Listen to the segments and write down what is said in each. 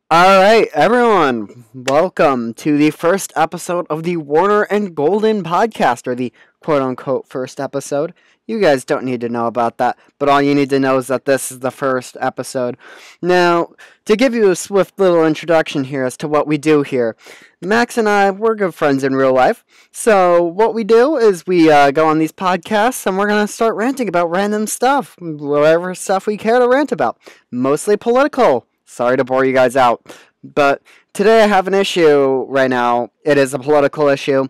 All right, everyone, welcome to the first episode of the Warner and Golden podcast, or the quote unquote first episode. You guys don't need to know about that, but all you need to know is that this is the first episode. Now, to give you a swift little introduction here as to what we do here, Max and I, we're good friends in real life. So, what we do is we go on these podcasts and we're going to start ranting about random stuff, whatever stuff we care to rant about, mostly political. Sorry to bore you guys out. But today I have an issue right now. It is a political issue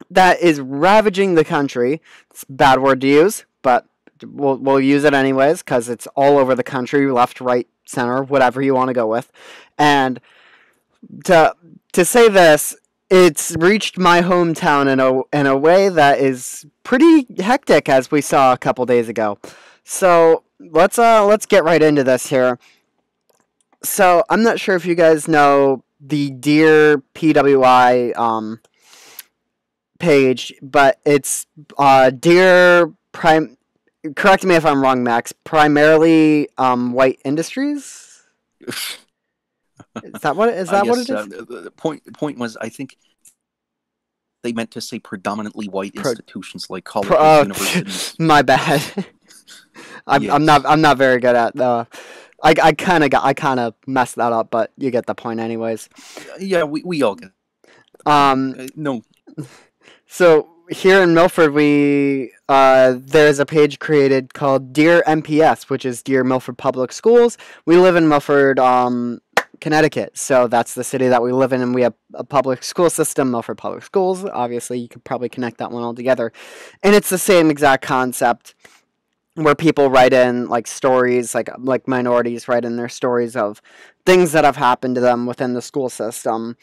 that is ravaging the country. It's a bad word to use, but we'll use it anyways because it's all over the country, left, right, center, whatever you want to go with. And to to say this, it's reached my hometown in a way that is pretty hectic, as we saw a couple days ago. So let's get right into this here. So I'm not sure if you guys know the Dear PWI page, but it's Dear Prime. Correct me if I'm wrong, Max. Primarily white industries. Is that what? Is that what Yes, it is? the point was, I think they meant to say predominantly white Pro, institutions like pro, colleges, universities. my bad. Yes. I'm not very good at I kind of messed that up, but you get the point anyways. Yeah, we all get the point. Um, No, So here in Milford, we there's a page created called dear.mps, which is Dear Milford Public Schools. We live in Milford, Connecticut, so that's the city that we live in, and we have a public school system, Milford Public Schools. Obviously, you could probably connect that one all together, and it's the same exact concept where people write in like stories, like minorities write in their stories of things that have happened to them within the school system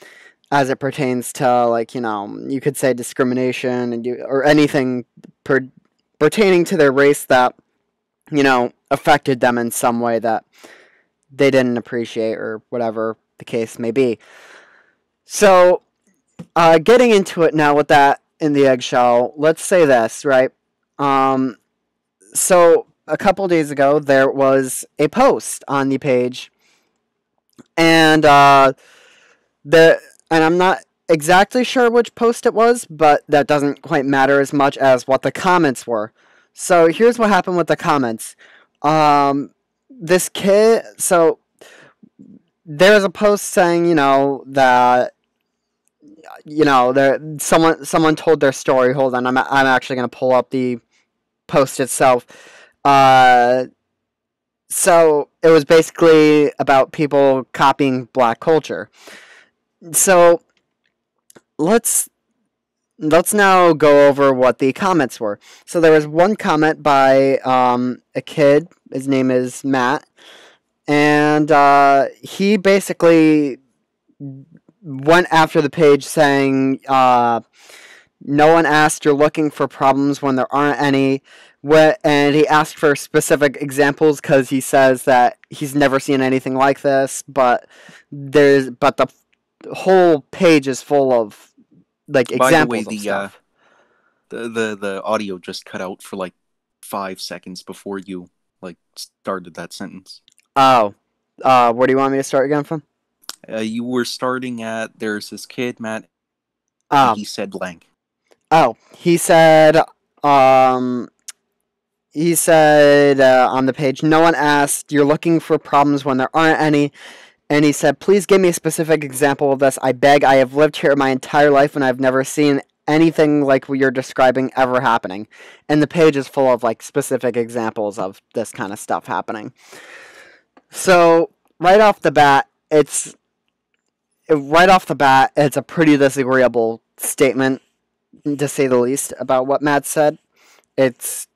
as it pertains to, like, you could say discrimination or anything pertaining to their race that affected them in some way that they didn't appreciate, or whatever the case may be. So getting into it now with that in the eggshell, let's say this, right? So a couple days ago there was a post on the page, and the and I'm not exactly sure which post it was, but that doesn't quite matter as much as what the comments were. So here's what happened with the comments. This kid, so there's a post saying, that there someone told their story. Hold on, I'm actually gonna pull up the post itself. Uh, so it was basically about people copying black culture. So let's let's now go over what the comments were. So there was one comment by a kid. His name is Matt, and he basically went after the page saying, "No one asked. You're looking for problems when there aren't any." And he asked for specific examples because he says that he's never seen anything like this. But the whole page is full of like by the way, examples of stuff. the audio just cut out for like 5 seconds before you like started that sentence. Oh, where do you want me to start again from? You were starting at there's this kid Matt, and Um, he said blank. oh, um, he said on the page, no one asked. You're looking for problems when there aren't any. And he said, please give me a specific example of this. I beg. I have lived here my entire life and I've never seen anything like what you're describing ever happening. And the page is full of like specific examples of this kind of stuff happening. So right off the bat, it's a pretty disagreeable statement, to say the least, about what Matt said. It's,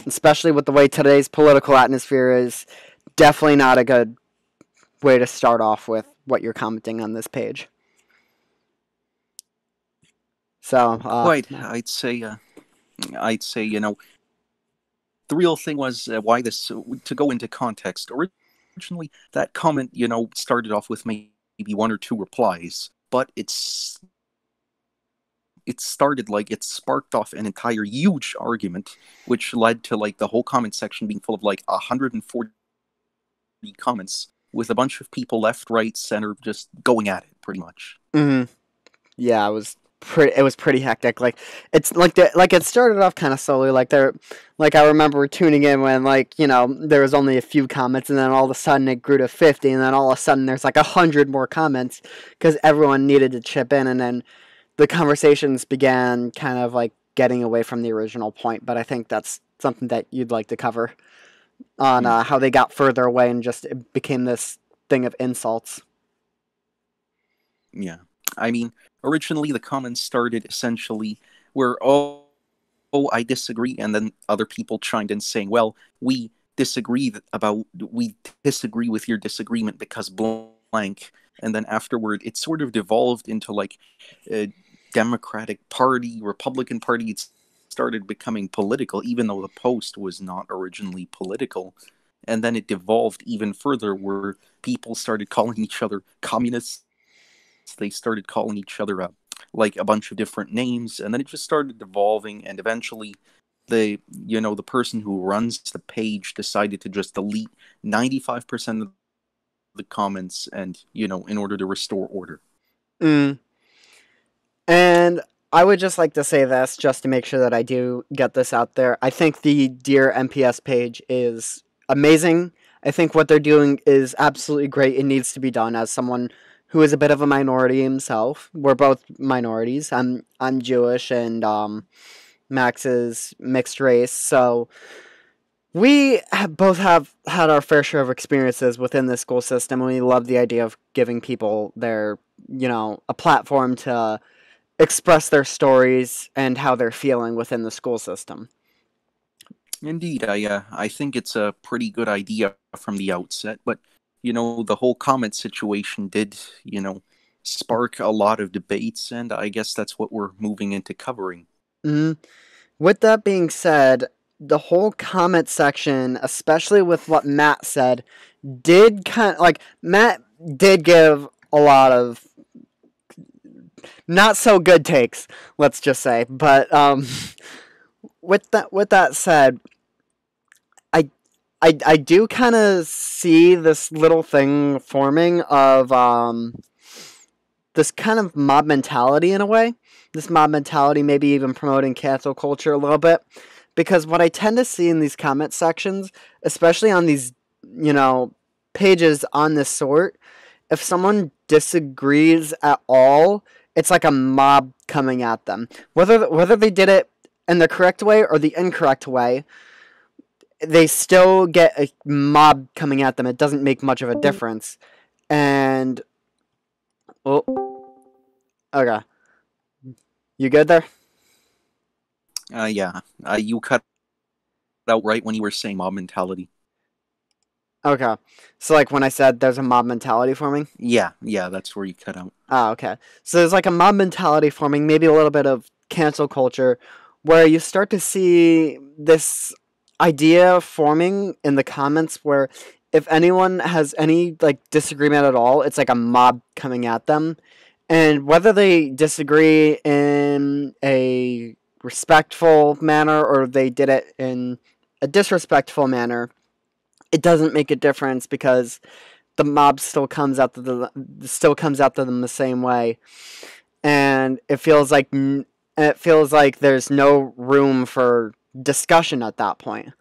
especially with the way today's political atmosphere is, definitely not a good way to start off with what you're commenting on this page. So, Quite, I'd say, the real thing was why this. To go into context, originally that comment, started off with maybe one or two replies, but it started like it sparked off an entire huge argument, which led to like the whole comment section being full of like 140 comments with a bunch of people left, right, center, just going at it, pretty much. Mm-hmm. Yeah, it was pretty hectic. Like it's like it started off kind of slowly. Like I remember tuning in when there was only a few comments, and then all of a sudden it grew to 50, and then all of a sudden there's like 100 more comments because everyone needed to chip in, and then the conversations began kind of like getting away from the original point. But I think that's something that you'd like to cover on Hmm. how they got further away and just it became this thing of insults. Yeah. I mean, originally the comments started essentially where, oh, I disagree, and then other people chimed in saying, well, we disagree with your disagreement because blank. And then afterward, it sort of devolved into like a Democratic Party, Republican Party. It started becoming political, even though the post was not originally political. And then it devolved even further, where people started calling each other communists. They started calling each other like a bunch of different names, and then it just started devolving, and eventually the person who runs the page decided to just delete 95% of the comments, and in order to restore order. Mm. And I would just like to say this just to make sure that I do get this out there. I think the Dear MPS page is amazing. I think what they're doing is absolutely great. It needs to be done as someone who is a bit of a minority himself. We're both minorities. I'm Jewish and Max is mixed race. So both have had our fair share of experiences within the school system, and we love the idea of giving people a platform to express their stories and how they're feeling within the school system. Indeed, I think it's a pretty good idea from the outset, but the whole comment situation did spark a lot of debates, and I guess that's what we're moving into covering. Mm. With that being said, the whole comment section, especially with what Matt said, did kind of, like Matt did give a lot of not so good takes, let's just say. But with that said, I I do kind of see this little thing forming of this kind of mob mentality in a way. This mob mentality, maybe even promoting cancel culture a little bit. Because what I tend to see in these comment sections, especially on these, pages on this sort, if someone disagrees at all, it's like a mob coming at them. Whether they did it in the correct way or the incorrect way, they still get a mob coming at them. It doesn't make much of a difference. And oh, okay, you good there? Yeah, you cut out right when you were saying mob mentality. Okay, so like when I said there's a mob mentality forming. Yeah, that's where you cut out. Ah, okay. So there's like a mob mentality forming, maybe a little bit of cancel culture, where you start to see this idea forming in the comments where if anyone has any like disagreement at all, it's like a mob coming at them. And whether they disagree in a respectful manner or they did it in a disrespectful manner, it doesn't make a difference because the mob still comes out to them the same way, and it feels like there's no room for discussion at that point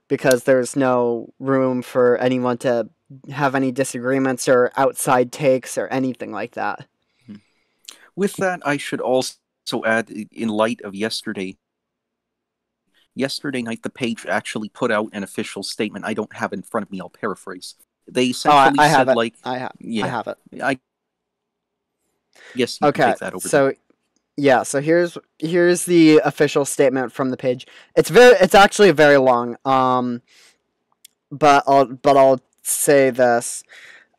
because there's no room for anyone to have any disagreements or outside takes or anything like that. With that, I should also add, in light of yesterday night, the page actually put out an official statement. I don't have it in front of me. I'll paraphrase. They Oh, I, essentially I have said, it. like, I yeah, have it. I guess you can Okay, take that over then. so yeah, so here's the official statement from the page. It's actually very long. But I'll say this.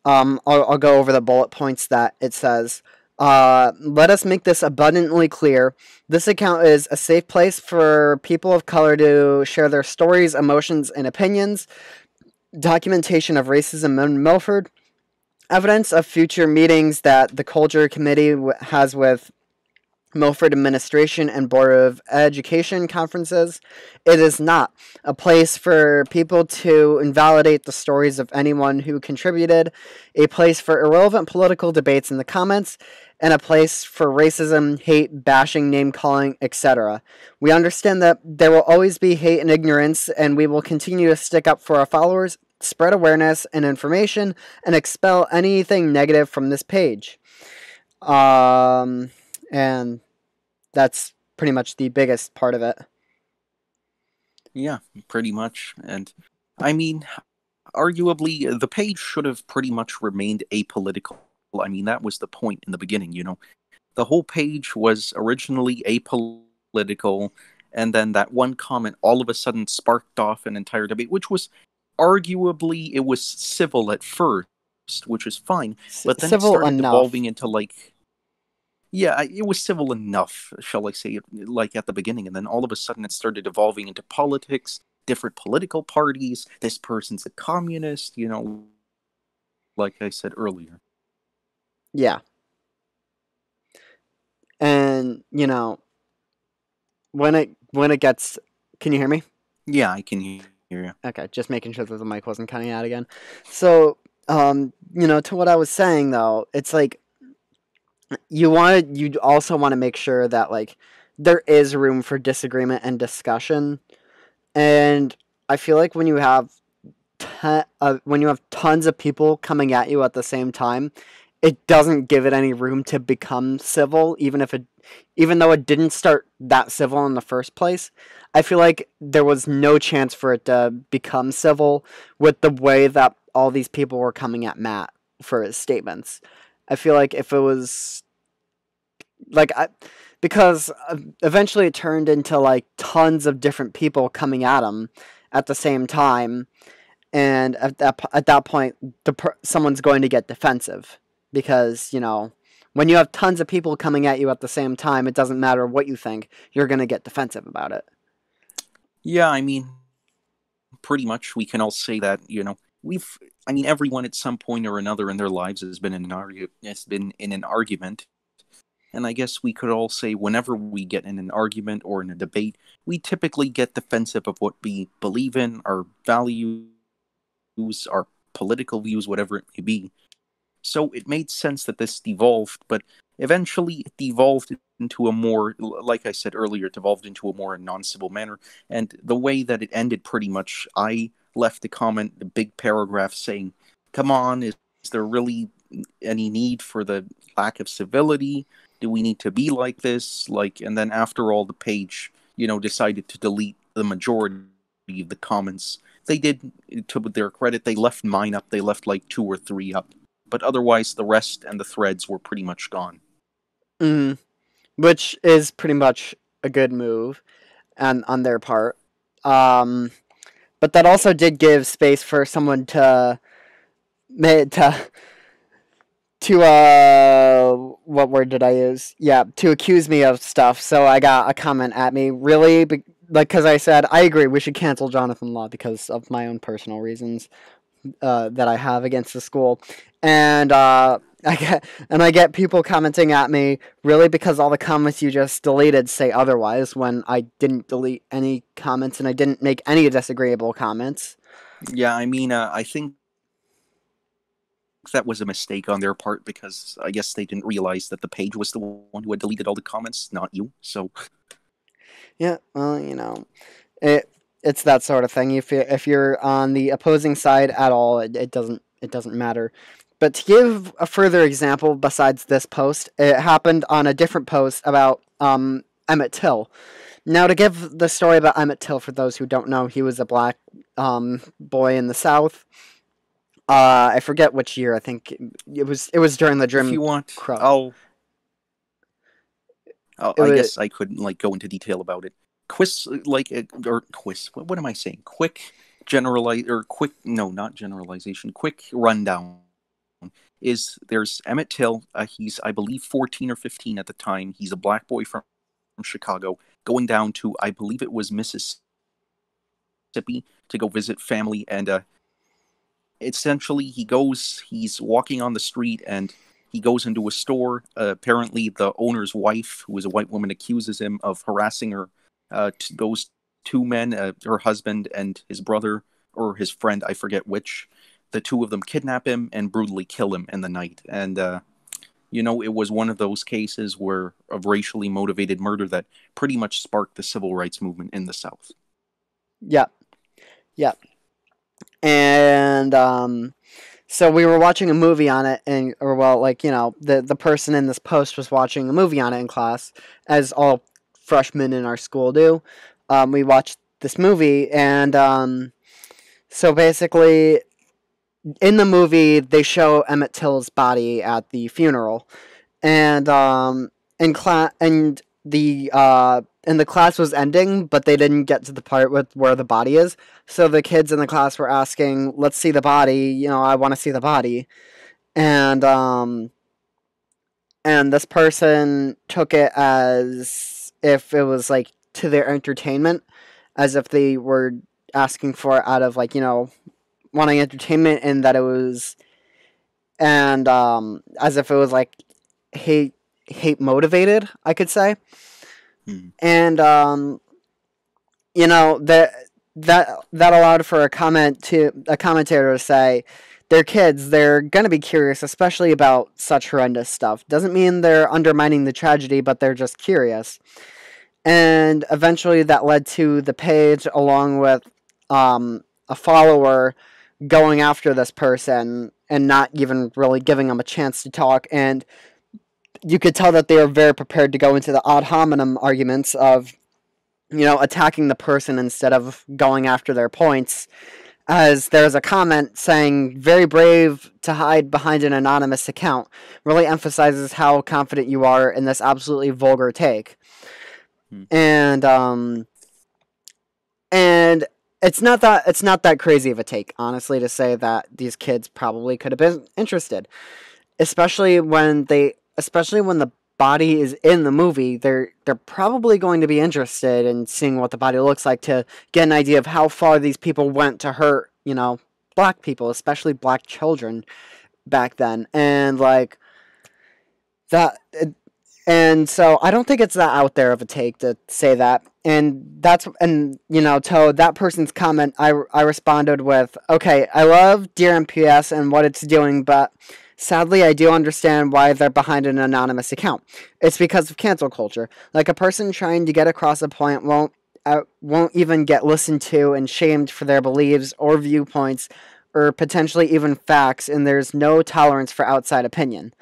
I'll go over the bullet points that it says. Let us make this abundantly clear. This account is a safe place for people of color to share their stories, emotions, and opinions. Documentation of racism in Milford. Evidence of future meetings that the Culture Committee has with Milford Administration and Board of Education conferences. It is not a place for people to invalidate the stories of anyone who contributed, a place for irrelevant political debates in the comments, and a place for racism, hate, bashing, name calling, etc. We understand that there will always be hate and ignorance, and we will continue to stick up for our followers, spread awareness and information, and expel anything negative from this page. And that's pretty much the biggest part of it. Yeah, pretty much. And I mean, arguably, the page should have pretty much remained apolitical. I mean, that was the point in the beginning, you know. The whole page was originally apolitical, and then that one comment all of a sudden sparked off an entire debate, which was arguably it was civil at first, which is fine, but then it Civil started enough. devolving into like yeah, it was civil enough, shall I say, like at the beginning, and then all of a sudden it started evolving into politics, different political parties. This person's a communist, you know, like I said earlier. Yeah. And, when it gets, can you hear me? Yeah, I can hear you. Okay, just making sure that the mic wasn't cutting out again. So, to what I was saying though, it's like you also want to make sure that like there is room for disagreement and discussion. And I feel like when you have tons of people coming at you at the same time, it doesn't give it any room to become civil, even though it didn't start that civil in the first place. I feel like there was no chance for it to become civil with the way that all these people were coming at Matt for his statements. I feel like if it was like I because eventually it turned into like tons of different people coming at him at the same time, and at that point someone's going to get defensive because when you have tons of people coming at you at the same time, it doesn't matter what you think, you're going to get defensive about it. Yeah, I mean, pretty much we can all say that, you know, we've I mean everyone at some point or another in their lives has been in an argument. And I guess we could all say whenever we get in an argument or in a debate, we typically get defensive of what we believe in, our values, our political views, whatever it may be. So it made sense that this devolved, but eventually it devolved into a more, like I said earlier, it devolved into a more non-civil manner. And the way that it ended, pretty much, I left a comment, the big paragraph saying, "Come on, is there really any need for the lack of civility? Do we need to be like this?" Like, and then after all, the page, you know, decided to delete the majority of the comments. They did, to their credit, they left mine up. They left like two or three up, but otherwise the rest and the threads were pretty much gone. Mm, which is pretty much a good move on their part. Um, but that also did give space for someone to what word did I use? Yeah, to accuse me of stuff. So I got a comment at me, really, because I said I agree we should cancel Jonathan Law because of my own personal reasons that I have against the school, and I get people commenting at me, really, because all the comments you just deleted say otherwise, when I didn't delete any comments and I didn't make any disagreeable comments. Yeah, I mean, I think that was a mistake on their part because I guess they didn't realize that the page was the one who had deleted all the comments, not you. So Yeah, well, it's that sort of thing. If you're on the opposing side at all, it doesn't matter. But to give a further example besides this post, it happened on a different post about Emmett Till. Now, to give the story about Emmett Till for those who don't know, he was a black boy in the South. I forget which year. I think it was during the if Jim you want, Crow. It I was guess I couldn't like go into detail about it. Quiz like or quiz. What am I saying? Quick generalize or quick? No, not generalization. Quick rundown is there's Emmett Till. He's I believe 14 or 15 at the time. He's a black boy from Chicago, going down to I believe it was Mississippi to go visit family, and essentially he goes. He's walking on the street, and He goes into a store. Apparently, the owner's wife, who is a white woman, accuses him of harassing her. Those two men, her husband and his brother, or his friend, I forget which, the two of them kidnap him and brutally kill him in the night. And it was one of those cases where of racially motivated murder that pretty much sparked the civil rights movement in the South. Yep. Yep. And so we were watching a movie on it, and or well, like the person in this post was watching a movie on it in class, as all freshmen in our school do. We watched this movie, and so basically, in the movie, they show Emmett Till's body at the funeral, and in class, and the class was ending, but they didn't get to the part with where the body is. So the kids in the class were asking, "Let's see the body." I want to see the body, and this person took it as if it was like to their entertainment, as if they were asking for it out of wanting entertainment, and that it was, and as if it was like hate motivated, I could say. Hmm. And that allowed for a commentator to say they're kids, they're gonna be curious, especially about such horrendous stuff. Doesn't mean they're undermining the tragedy, but they're just curious. And eventually that led to the page, along with a follower going after this person and not even really giving them a chance to talk. And you could tell that they were very prepared to go into the ad hominem arguments of, attacking the person instead of going after their points. As there's a comment saying, "Very brave to hide behind an anonymous account," really emphasizes how confident you are in this absolutely vulgar take. Hmm. And it's not that crazy of a take, honestly, to say that these kids probably could have been interested, especially when the body is in the movie. They're probably going to be interested in seeing what the body looks like, to get an idea of how far these people went to hurt, black people, especially black children back then. And like that and so I don't think it's that out there of a take to say that. To that person's comment, I responded with, "Okay, I love Dear MPS and what it's doing, but sadly, I do understand why they're behind an anonymous account. It's because of cancel culture. Like, a person trying to get across a point won't even get listened to and shamed for their beliefs or viewpoints, or potentially even facts, and there's no tolerance for outside opinion.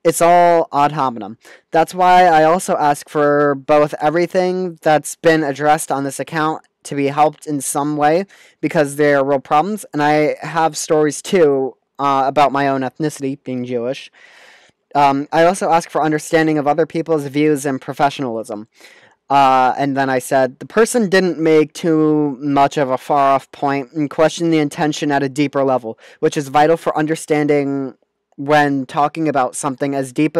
It's all ad hominem. That's why I also ask for both everything that's been addressed on this account to be helped in some way, because they're real problems, and I have stories too, about my own ethnicity, being Jewish. I also ask for understanding of other people's views and professionalism." And then I said, "The person didn't make too much of a far off point and question the intention at a deeper level, which is vital for understanding when talking about something as deep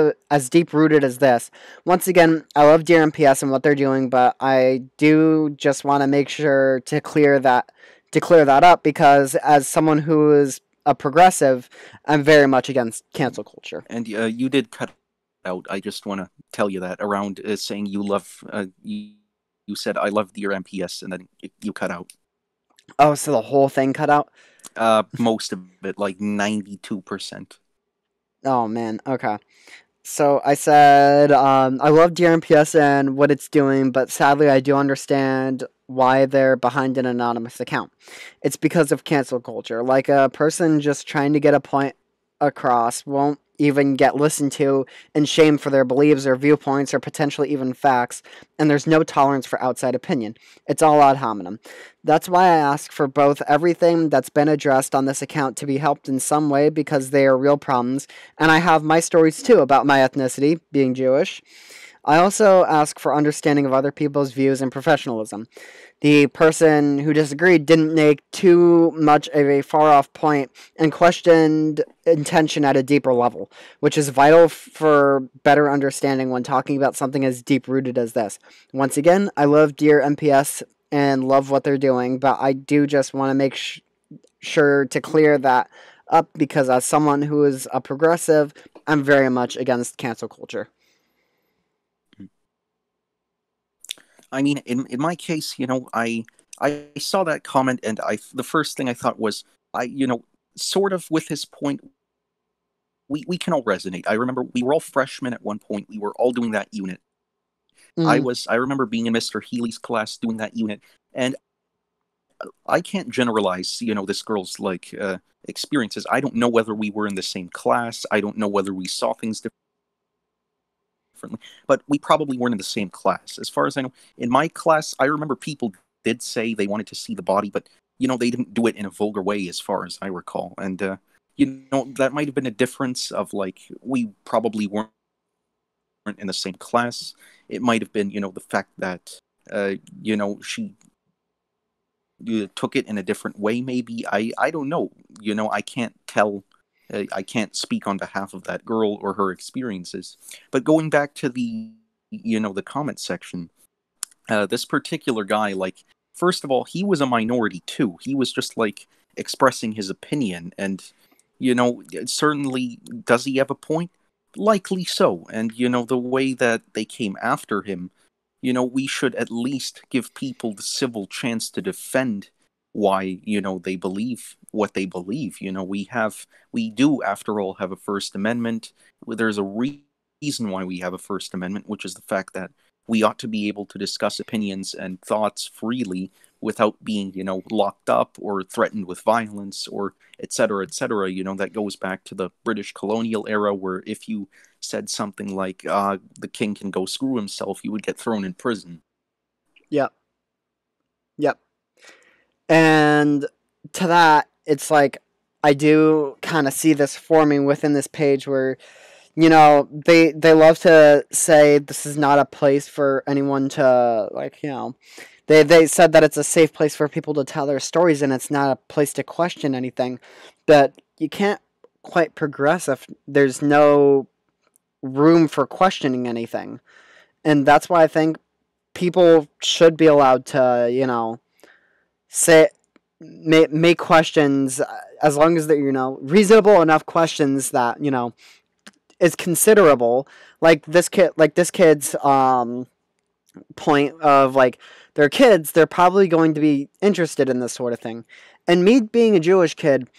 rooted as this. Once again, I love Dear MPS and what they're doing, but I do just want to make sure to clear that up, because as someone who is a progressive, I'm very much against cancel culture." And you did cut out. I just want to tell you that around saying you love, you said I love Dear MPS, and then you cut out. Oh, so the whole thing cut out? Most of it, like 92%. Oh man, okay. So I said, "I love Dear MPS and what it's doing, but sadly I do understand why they're behind an anonymous account. It's because of cancel culture. Like, a person just trying to get a point across won't even get listened to and shamed for their beliefs or viewpoints or potentially even facts, and there's no tolerance for outside opinion. It's all ad hominem. That's why I ask for both everything that's been addressed on this account to be helped in some way, because they are real problems, and I have my stories too about my ethnicity, being Jewish. I also ask for understanding of other people's views and professionalism. The person who disagreed didn't make too much of a far off point and questioned intention at a deeper level, which is vital for better understanding when talking about something as deep rooted as this. Once again, I love Dear MPS and love what they're doing, but I do just want to make sure to clear that up, because as someone who is a progressive, I'm very much against cancel culture. I mean, in my case, I saw that comment, and the first thing I thought was, sort of with his point, we can all resonate. I remember we were all freshmen at one point. We were all doing that unit. Mm, I remember being in Mr. Healy's class doing that unit, and I can't generalize, this girl's like experiences. I don't know whether we were in the same class. I don't know whether we saw things differently, but we probably weren't in the same class. As far as I know, in my class, I remember people did say they wanted to see the body, but they didn't do it in a vulgar way, as far as I recall. And that might have been a difference of like we probably weren't in the same class. It might have been, the fact that she took it in a different way. Maybe I don't know. I can't tell. I can't speak on behalf of that girl or her experiences. But going back to the comment section, this particular guy, like, first of all, he was a minority too. He was just like expressing his opinion, and certainly, does he have a point? Likely so. And the way that they came after him, we should at least give people the civil chance to defend why they believe what they believe. We do, after all, have a First Amendment. There's a reason why we have a First Amendment, which is the fact that we ought to be able to discuss opinions and thoughts freely without being locked up or threatened with violence or etc etc. That goes back to the British colonial era, where if you said something like the king can go screw himself, you would get thrown in prison. yep, yep. And to that, it's like I do kind of see this forming within this page where they love to say this is not a place for anyone to like they said that it's a safe place for people to tell their stories and it's not a place to question anything, but you can't quite progress if there's no room for questioning anything. And that's why I think people should be allowed to say make questions as long as they're reasonable enough questions that is considerable. Like this kid's point of like they're kids, they're probably going to be interested in this sort of thing. And me being a Jewish kid,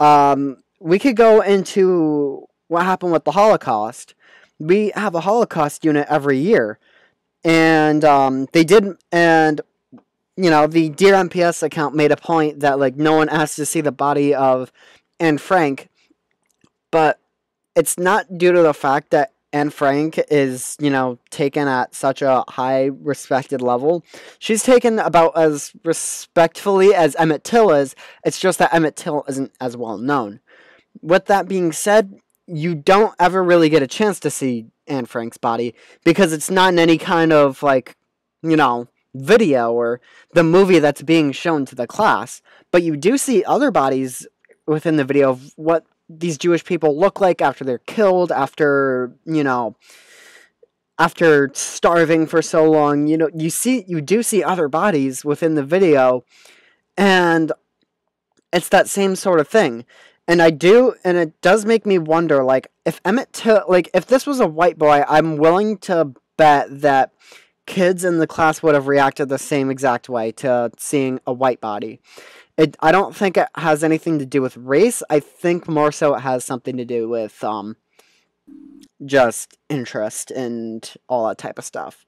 we could go into what happened with the Holocaust. We have a Holocaust unit every year, and they did, and the dear.mps account made a point that like no one asked to see the body of Anne Frank, but it's not due to the fact that Anne Frank is, taken at such a high respected level. She's taken about as respectfully as Emmett Till is. It's just that Emmett Till isn't as well known. With that being said, you don't ever really get a chance to see Anne Frank's body because it's not in any kind of like, video or the movie that's being shown to the class. But you do see other bodies within the video of what these Jewish people look like after they're killed, after starving for so long. You do see other bodies within the video, and it's that same sort of thing. And it does make me wonder, like, if Emmett Till, like, if this was a white boy, I'm willing to bet that kids in the class would have reacted the same exact way to seeing a white body. I don't think it has anything to do with race. I think more so it has something to do with just interest and all that type of stuff.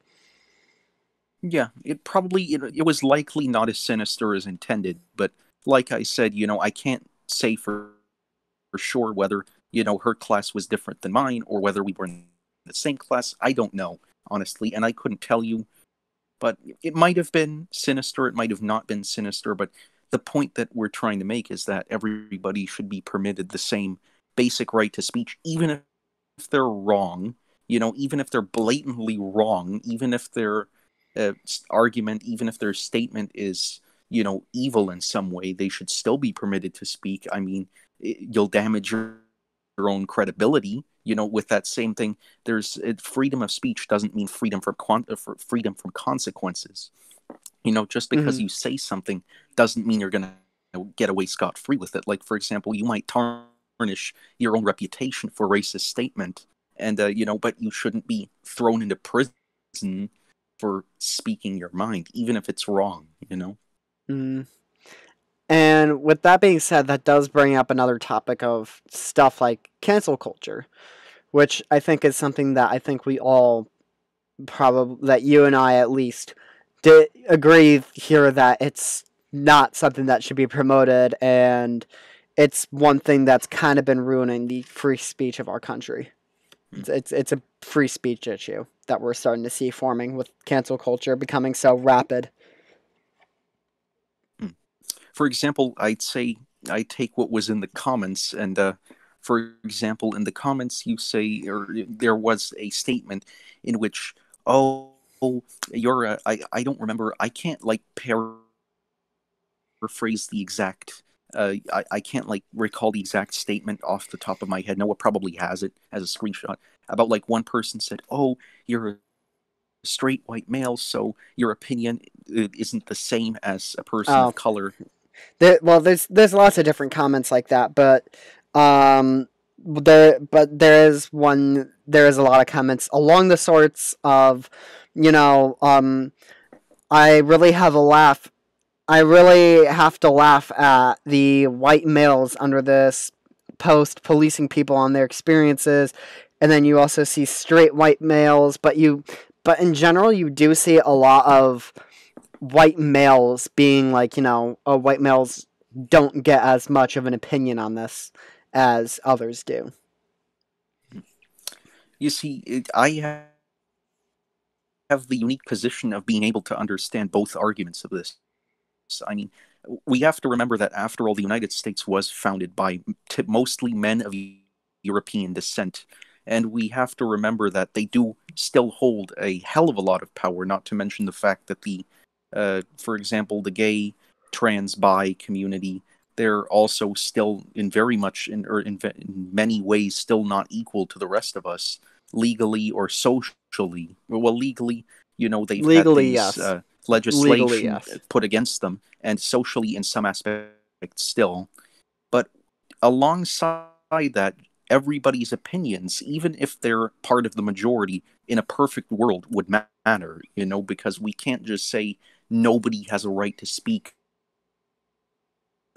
Yeah, it was likely not as sinister as intended, but like I said, I can't say for sure whether her class was different than mine or whether we were in the same class. I don't know, honestly, and I couldn't tell you. But it might have been sinister, it might have not been sinister, but the point that we're trying to make is that everybody should be permitted the same basic right to speech, even if they're wrong, even if they're blatantly wrong, even if their argument, even if their statement is, evil in some way, they should still be permitted to speak. I mean, you'll damage your own credibility. With that same thing, there's freedom of speech doesn't mean freedom for freedom from consequences. Just because Mm-hmm. you say something doesn't mean you're gonna get away scot free with it. Like, for example, you might tarnish your own reputation for racist statement. And but you shouldn't be thrown into prison for speaking your mind, even if it's wrong. Mm. And with that being said, that does bring up another topic of stuff like cancel culture, which I think is something that I think we all probably, that you and I at least, did agree here that it's not something that should be promoted, and it's one thing that's kind of been ruining the free speech of our country. It's a free speech issue that we're starting to see forming with cancel culture becoming so rapid. For example, I'd say I take what was in the comments, and for example, in the comments you say, or there was a statement in which, oh, you're I don't remember, I can't like paraphrase the exact. I can't like recall the exact statement off the top of my head. Noah probably has it as a screenshot about like one person said, "Oh, you're a straight white male, so your opinion isn't the same as a person Oh, of color." well, there's lots of different comments like that, but um, there is a lot of comments along the sorts of, you know, I really have a laugh. I really have to laugh at the white males under this post policing people on their experiences, and then you also see straight white males, but in general you do see a lot of white males being like, white males don't get as much of an opinion on this as others do. You see, I have the unique position of being able to understand both arguments of this. I mean, we have to remember that after all, the United States was founded by mostly men of European descent. And we have to remember that they do still hold a hell of a lot of power, not to mention the fact that for example, the gay, trans, bi community, they're also still in very much, in many ways, still not equal to the rest of us, legally or socially. Well, legally, they've had Legally, things, yes. Legally, legislation yes. put against them, and socially, in some aspects, still. But alongside that, everybody's opinions, even if they're part of the majority, in a perfect world would matter, because we can't just say nobody has a right to speak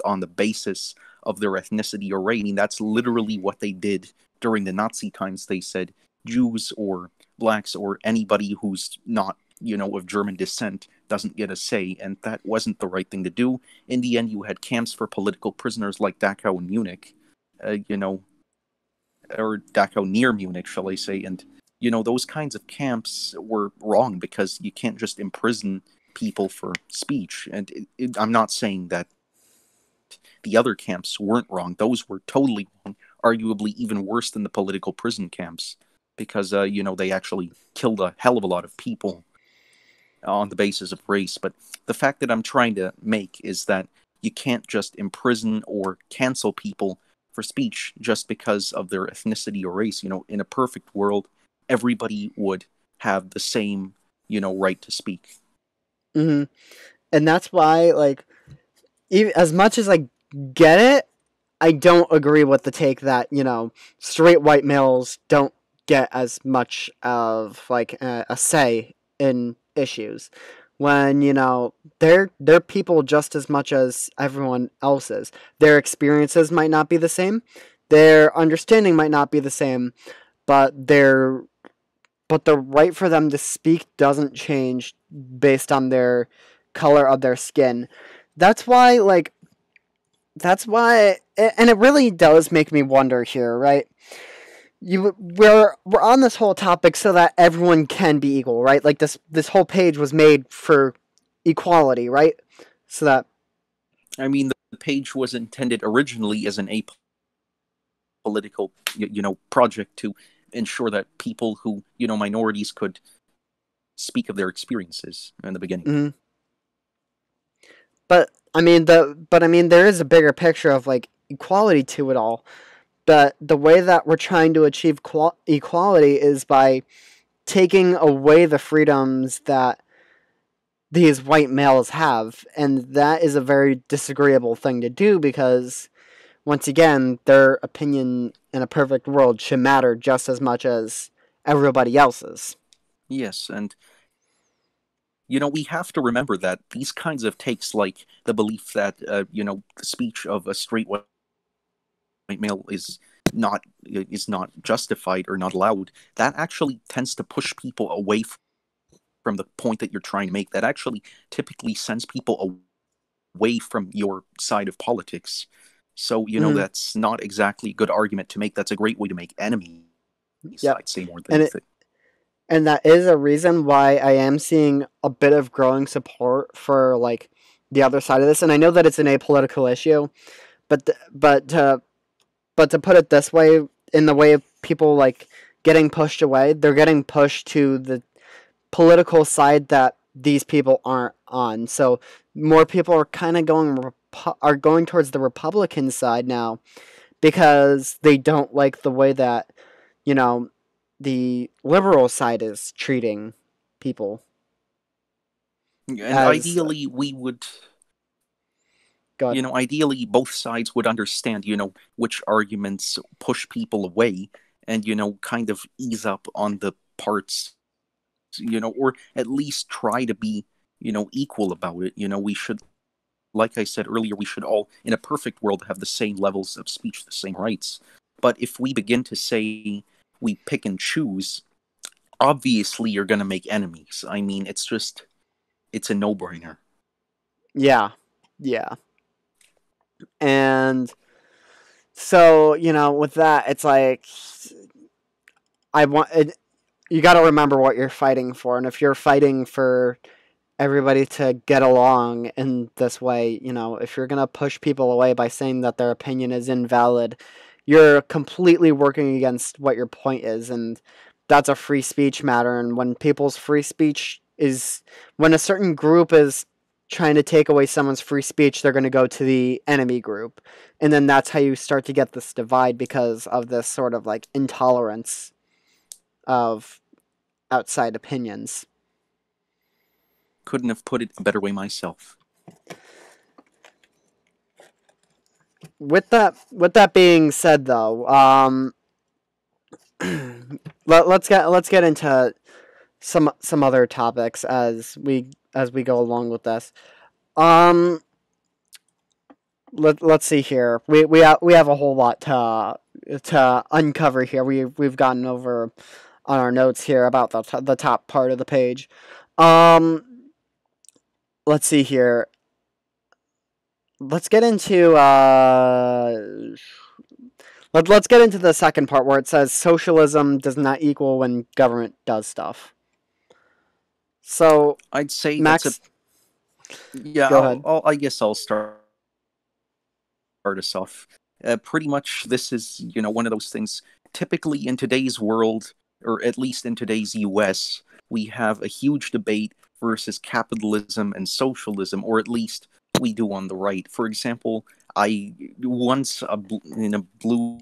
on the basis of their ethnicity or race. I mean, that's literally what they did during the Nazi times. They said Jews or blacks or anybody who's not, of German descent doesn't get a say, and that wasn't the right thing to do. In the end, you had camps for political prisoners like Dachau and Munich, uh, you know, or Dachau near Munich, shall I say, and those kinds of camps were wrong because you can't just imprison people for speech. And I'm not saying that the other camps weren't wrong; those were totally wrong, arguably even worse than the political prison camps, because they actually killed a hell of a lot of people on the basis of race. But the fact that I'm trying to make is that you can't just imprison or cancel people for speech just because of their ethnicity or race. In a perfect world, everybody would have the same, right to speak. Hmm. And that's why, like, even, as much as I get it, I don't agree with the take that, straight white males don't get as much of like a say in issues when, they're people just as much as everyone else's. Their experiences might not be the same, their understanding might not be the same, but the right for them to speak doesn't change based on their color of their skin. That's why, like, and it really does make me wonder here, right? We're on this whole topic so that everyone can be equal, right? Like this whole page was made for equality, right? So that I mean, the page was intended originally as an apolitical, project to ensure that people who, minorities could speak of their experiences in the beginning. mm, but I mean there is a bigger picture of like equality to it all. But the way that we're trying to achieve equality is by taking away the freedoms that these white males have, and that is a very disagreeable thing to do because once again, their opinion in a perfect world should matter just as much as everybody else's. Yes, and we have to remember that these kinds of takes, like the belief that the speech of a straight white male is not justified or not allowed, that actually tends to push people away from the point that you're trying to make. That actually typically sends people away from your side of politics. So Mm-hmm. that's not exactly a good argument to make. That's a great way to make enemies. Yep. I'd say more than And it anything. and that is a reason why I am seeing a bit of growing support for like the other side of this. And I know that it's an apolitical issue, but to put it this way, in the way of people like getting pushed away, they're getting pushed to the political side that these people aren't on. So more people are kind of going towards the Republican side now because they don't like the way that, you know, the liberal side is treating people. And As ideally, we would, God, ideally, both sides would understand, which arguments push people away and, kind of ease up on the parts, or at least try to be, equal about it. We should, like I said earlier, we should all, in a perfect world, have the same levels of speech, the same rights. But if we begin to say we pick and choose, obviously you're going to make enemies. I mean, it's a no brainer. yeah, yeah, and so with that, it's like I want it, you got to remember what you're fighting for, and if you're fighting for everybody to get along in this way, if you're going to push people away by saying that their opinion is invalid, you're completely working against what your point is. And that's a free speech matter. And when people's free speech is, when a certain group is trying to take away someone's free speech, they're going to go to the enemy group. And then that's how you start to get this divide because of this sort of like intolerance of outside opinions. Couldn't have put it a better way myself. With that being said, though, let's get into some other topics as we go along with this. Um, let's see here. We have a whole lot to uncover here. We've gotten over on our notes here about the top part of the page. Um, let's see here. Let's get into let's get into the second part where it says socialism does not equal when government does stuff. So, I'd say that's a Max, yeah. go ahead. I guess I'll start us off. Pretty much, this is one of those things. Typically, in today's world, or at least in today's U.S., we have a huge debate versus capitalism and socialism, or at least we do on the right. For example, I once in a blue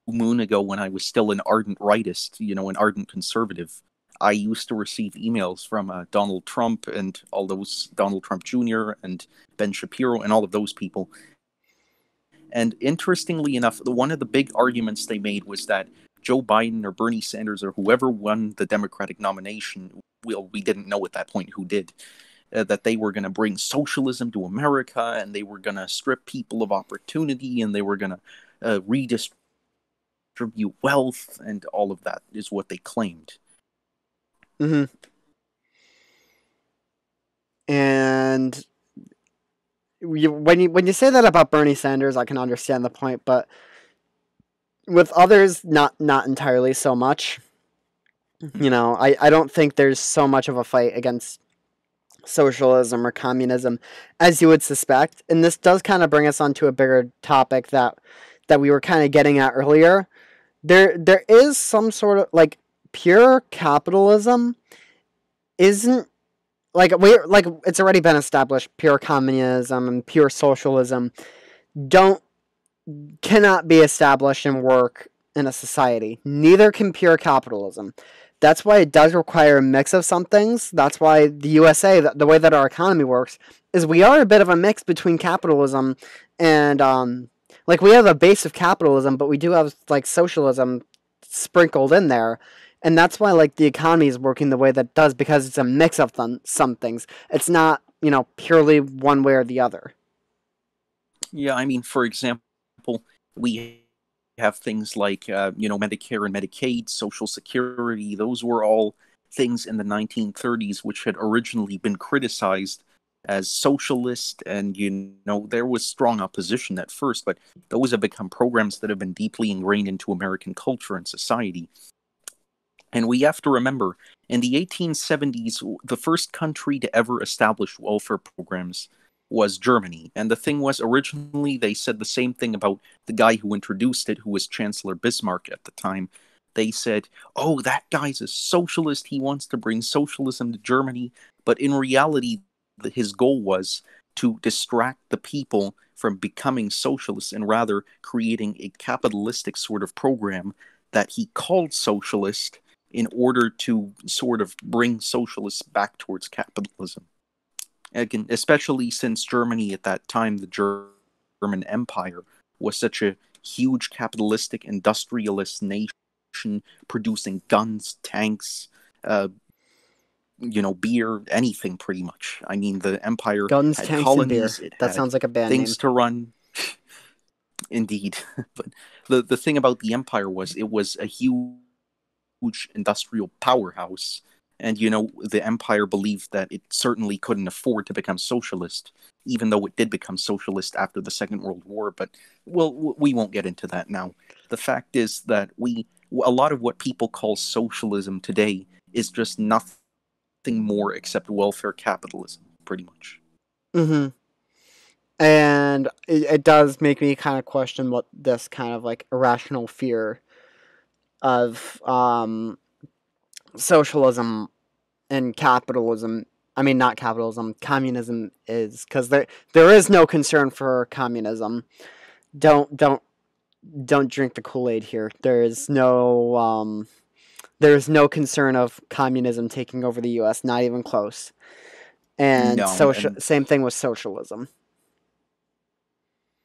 moon ago, when I was still an ardent rightist, an ardent conservative, I used to receive emails from Donald Trump and all those Donald Trump Jr. and Ben Shapiro and all of those people. And interestingly enough, one of the big arguments they made was that Joe Biden or Bernie Sanders or whoever won the Democratic nomination, well, we didn't know at that point who did, that they were going to bring socialism to America and they were going to strip people of opportunity and they were going to redistribute wealth and all of that is what they claimed. Mm-hmm. And when you say that about Bernie Sanders, I can understand the point, but with others, not entirely so much. I don't think there's so much of a fight against socialism or communism as you would suspect. And this does kind of bring us onto a bigger topic that we were kind of getting at earlier. There is some sort of like pure capitalism isn't like it's already been established. Pure communism and pure socialism don't cannot be established and work in a society. Neither can pure capitalism. That's why it does require a mix of some things. That's why the USA, the way that our economy works, is we are a bit of a mix between capitalism and Like we have a base of capitalism, but we do have like socialism sprinkled in there. And that's why like the economy is working the way that it does, because it's a mix of some things. It's not, purely one way or the other. Yeah, I mean, for example, we have things like, Medicare and Medicaid, Social Security. Those were all things in the 1930s which had originally been criticized as socialist, and there was strong opposition at first, but those have become programs that have been deeply ingrained into American culture and society. And we have to remember, in the 1870s, the first country to ever establish welfare programs was Germany. And the thing was, originally, they said the same thing about the guy who introduced it, who was Chancellor Bismarck at the time. They said, oh, that guy's a socialist. He wants to bring socialism to Germany. But in reality, his goal was to distract the people from becoming socialists and rather creating a capitalistic sort of program that he called socialist in order to sort of bring socialists back towards capitalism. Again, especially since Germany at that time, the German Empire, was such a huge capitalistic industrialist nation producing guns, tanks, uh, beer, anything pretty much. I mean, the empire Guns, had tanks, and beer. colonies, it That had sounds like a band things name. to run. Indeed. But the thing about the empire was it was a huge industrial powerhouse. And, the empire believed that it certainly couldn't afford to become socialist, even though it did become socialist after the Second World War. But, well, we won't get into that now. The fact is that a lot of what people call socialism today is just nothing more except welfare capitalism, pretty much. Mm-hmm. And it does make me kind of question what this kind of like irrational fear of socialism and capitalism. I mean, not capitalism, communism is, because there is no concern for communism. Don't don't don't drink the Kool Aid here. There is no concern of communism taking over the U.S. Not even close. And No, and same thing with socialism.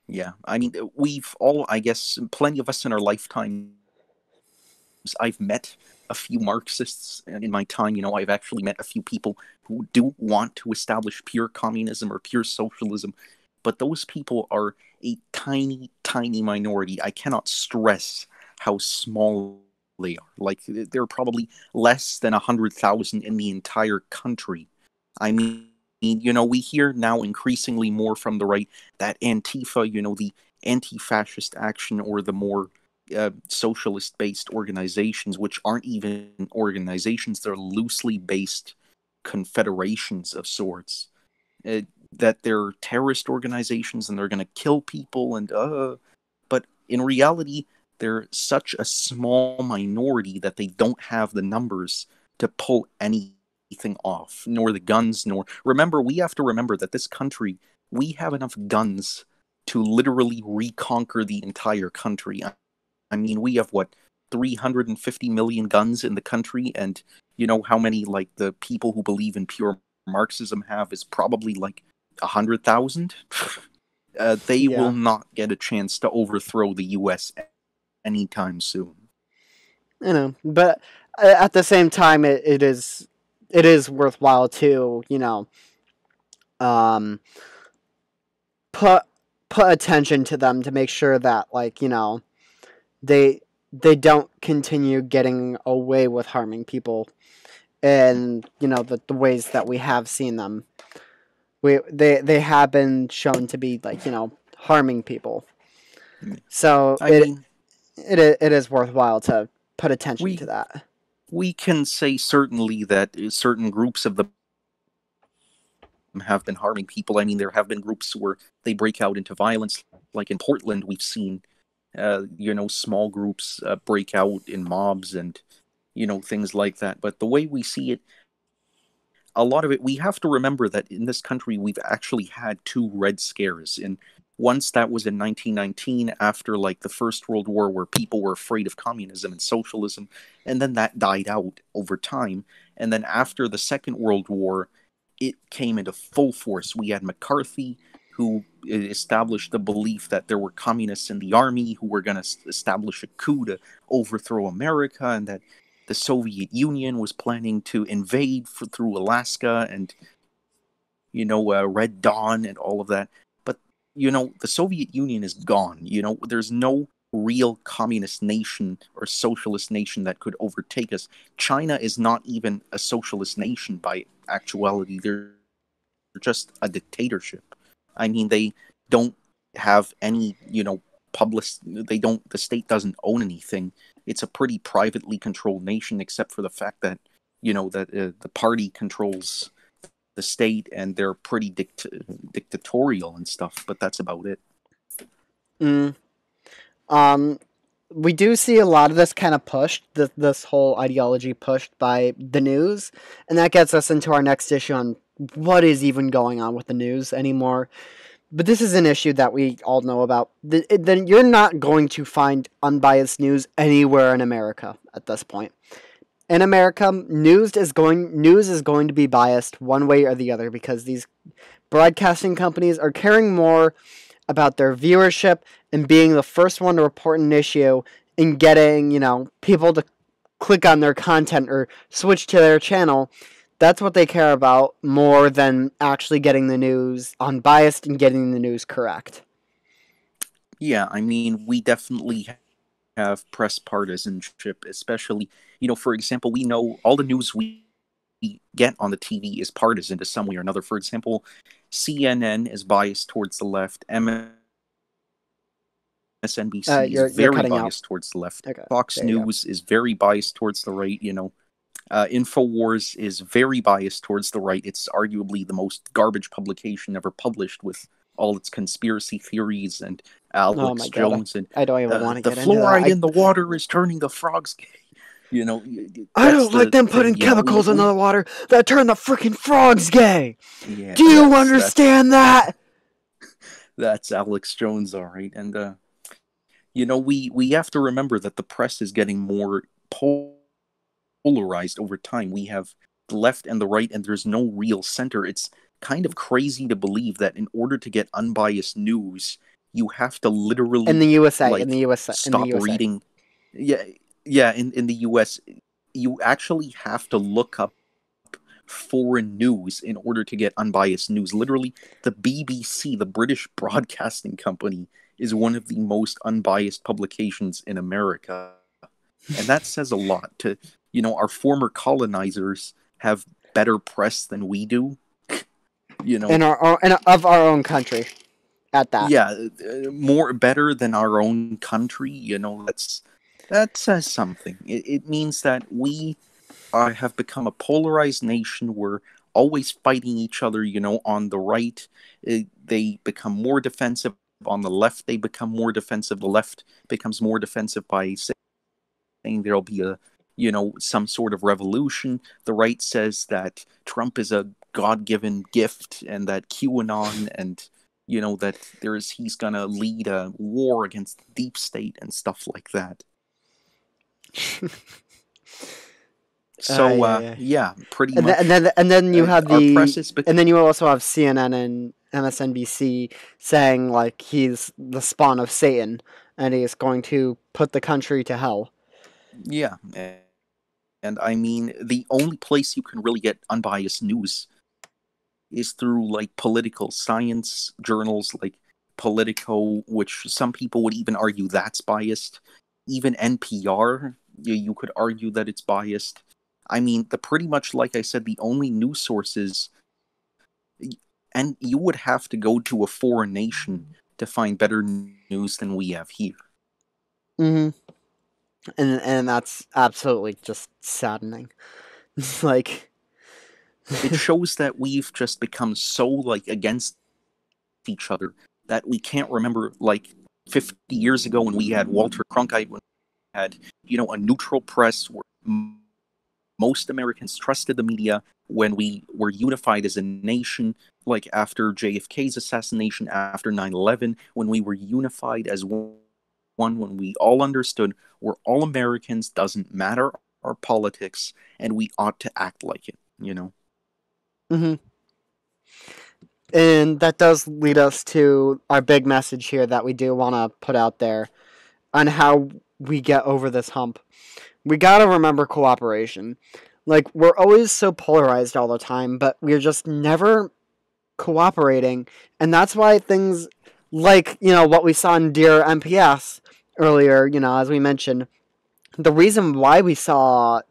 yeah, I mean, we've all, I guess, plenty of us in our lifetimes, I've met a few Marxists in my time. I've actually met a few people who do want to establish pure communism or pure socialism, but those people are a tiny, tiny minority. I cannot stress how small they are. Like, they're probably less than 100,000 in the entire country. I mean, we hear now increasingly more from the right that Antifa, the anti-fascist action, or the more socialist-based organizations, which aren't even organizations; they're loosely based confederations of sorts. Uh, that they're terrorist organizations and they're going to kill people, but in reality, they're such a small minority that they don't have the numbers to pull anything off, nor the guns, nor. Remember, we have to remember that this country, we have enough guns to literally reconquer the entire country. I mean, we have what, 350 million guns in the country, and you know how many, like, the people who believe in pure Marxism have is probably like 100,000. They will Yeah, not get a chance to overthrow the U.S. anytime soon. but at the same time, it is worthwhile to um, put put attention to them to make sure that they they don't continue getting away with harming people, and the ways that we have seen them. They have been shown to be harming people. So I it mean, it is worthwhile to put attention to we that. we can say certainly that certain groups of them have been harming people. I mean, there have been groups where they break out into violence, like in Portland. We've seen, small groups break out in mobs and things like that. But the way we see it, a lot of it, we have to remember that in this country we've actually had two red scares. And once that was in 1919, after like the First World War, where people were afraid of communism and socialism, and then that died out over time. And then after the Second World War, it came into full force. We had McCarthy, who established the belief that there were communists in the army who were going to establish a coup to overthrow America, and that the Soviet Union was planning to invade through Alaska and, Red Dawn and all of that. But, the Soviet Union is gone. There's no real communist nation or socialist nation that could overtake us. China is not even a socialist nation by actuality. They're just a dictatorship. I mean, they don't have any, they don't, the state doesn't own anything. It's a pretty privately controlled nation, except for the fact that, the party controls the state and they're pretty dictatorial and stuff, but that's about it. Mm. Um, we do see a lot of this kind of pushed, this whole ideology pushed by the news, and that gets us into our next issue on what is even going on with the news anymore. But this is an issue that we all know about. Then you're not going to find unbiased news anywhere in America at this point. In America, news is going to be biased one way or the other because these broadcasting companies are caring more about their viewership and being the first one to report an issue and getting, people to click on their content or switch to their channel. That's what they care about more than actually getting the news unbiased and getting the news correct. Yeah, I mean, we definitely have press partisanship, especially, for example, we know all the news we get on the TV is partisan to some way or another. For example, CNN is biased towards the left, MSNBC is You're very cutting out. biased towards the left, Okay, Fox there you go. News is very biased towards the right, InfoWars is very biased towards the right. It's arguably the most garbage publication ever published with all its conspiracy theories and Oh my Alex god, Jones and I don't even want to the get into that. fluoride in the water is turning the frogs gay. I That's don't like the them thing. putting chemicals in the water that turn the freaking frogs gay. Yeah, Do you understand that? that's Alex Jones, all right. And we have to remember that the press is getting more polarized over time. We have the left and the right, and there's no real center. It's kind of crazy to believe that in order to get unbiased news, you have to In literally the USA, in the like USA, in the stop USA. reading. Yeah, yeah. In the U.S., you actually have to look up foreign news in order to get unbiased news. Literally, the BBC, the British Broadcasting Company, is one of the most unbiased publications in America. And that says a lot to, our former colonizers have better press than we do. In of our own country, at that. Yeah, more better than our own country. That says something. It means that we have become a polarized nation. We're always fighting each other. On the right, they become more defensive. On the left, they become more defensive. The left becomes more defensive by saying there'll be some sort of revolution. The right says that Trump is a God-given gift and that QAnon and that he's gonna lead a war against the deep state and stuff like that. So Yeah. yeah, pretty And then, much. you have Our press is and then you also have CNN and MSNBC saying like he's the spawn of Satan and he's going to put the country to hell. Yeah, and I mean the only place you can really get unbiased news is through like political science journals like Politico, which some people would even argue that's biased. Even NPR, you could argue that it's biased. I mean, the pretty much like I said, the only news sources, and you would have to go to a foreign nation to find better news than we have here. Mm-hmm. And that's absolutely just saddening. It's like It shows that we've just become so like against each other that we can't remember like 50 years ago when we had Walter Cronkite, when we had a neutral press where most Americans trusted the media, when we were unified as a nation, like after JFK's assassination, after 9/11, when we were unified as one, when we all understood we're all Americans, doesn't matter our politics, and we ought to act like it. mm-hmm. And that does lead us to our big message here that we do want to put out there on how we get over this hump. We got to remember cooperation. Like, we're always so polarized all the time, but we're just never cooperating. And that's why things like, what we saw in dear.mps earlier, as we mentioned, the reason why we saw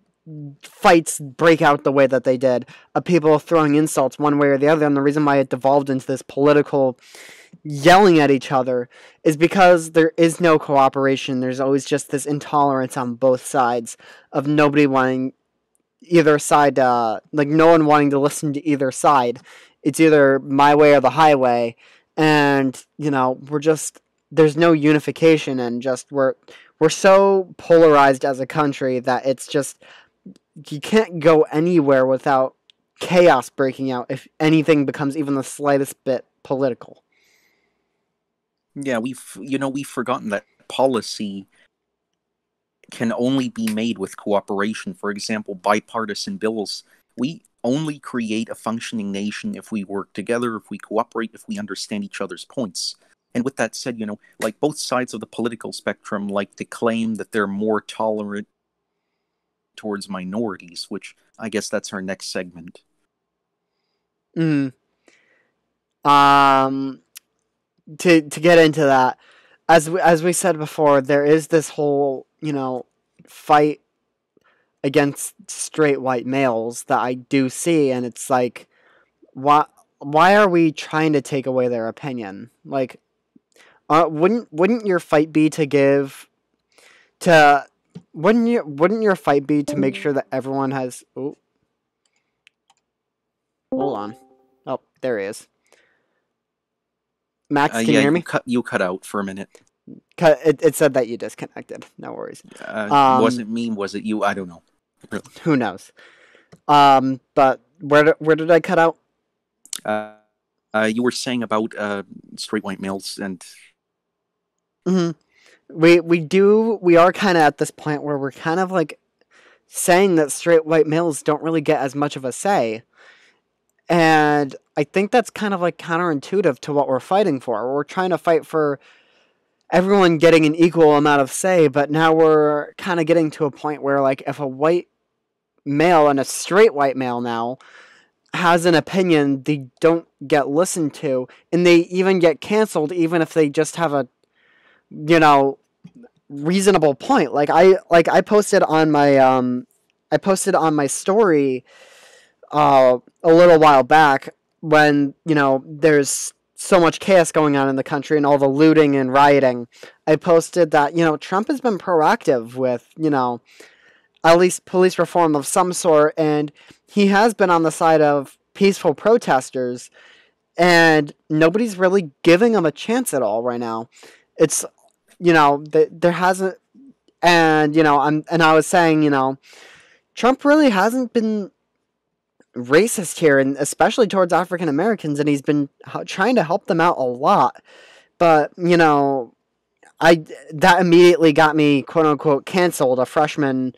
fights break out the way that they did, of people throwing insults one way or the other, and the reason why it devolved into this political yelling at each other is because there is no cooperation. There's always just this intolerance on both sides of nobody wanting either side, like no one wanting to listen to either side. It's either my way or the highway, and we're just there's no unification, and just we're so polarized as a country that it's just you can't go anywhere without chaos breaking out if anything becomes even the slightest bit political. Yeah, we've forgotten that policy can only be made with cooperation. For example, bipartisan bills. We only create a functioning nation if we work together, if we cooperate, if we understand each other's points. And with that said, like both sides of the political spectrum like to claim that they're more tolerant towards minorities, which I guess that's our next segment. Mm. Um, to get into that, as we said before, there is this whole fight against straight white males that I do see, and it's like, why are we trying to take away their opinion? Like, wouldn't your fight be to give to wouldn't your fight be to make sure that everyone has? Oh, hold on. Oh, there he is. Max, can Yeah, you hear me? you cut out for a minute. It said that you disconnected. No worries. Was it me? Was it you? I don't know. Who knows? But where did I cut out? You were saying about straight white males and. Mm-hmm. We are kind of at this point where we're kind of like saying that straight white males don't really get as much of a say. And I think that's kind of like counterintuitive to what we're fighting for. We're trying to fight for everyone getting an equal amount of say, but now we're kind of getting to a point where, like, if a white male and a straight white male now has an opinion, they don't get listened to, and they even get canceled, even if they just have a, reasonable point. I posted on my story a little while back when there's so much chaos going on in the country and all the looting and rioting. I posted that Trump has been proactive with at least police reform of some sort, and he has been on the side of peaceful protesters, and nobody's really giving him a chance at all right now. It's there hasn't, and I was saying Trump really hasn't been racist here, and especially towards African Americans, and he's been trying to help them out a lot. But I that immediately got me quote unquote canceled. A freshman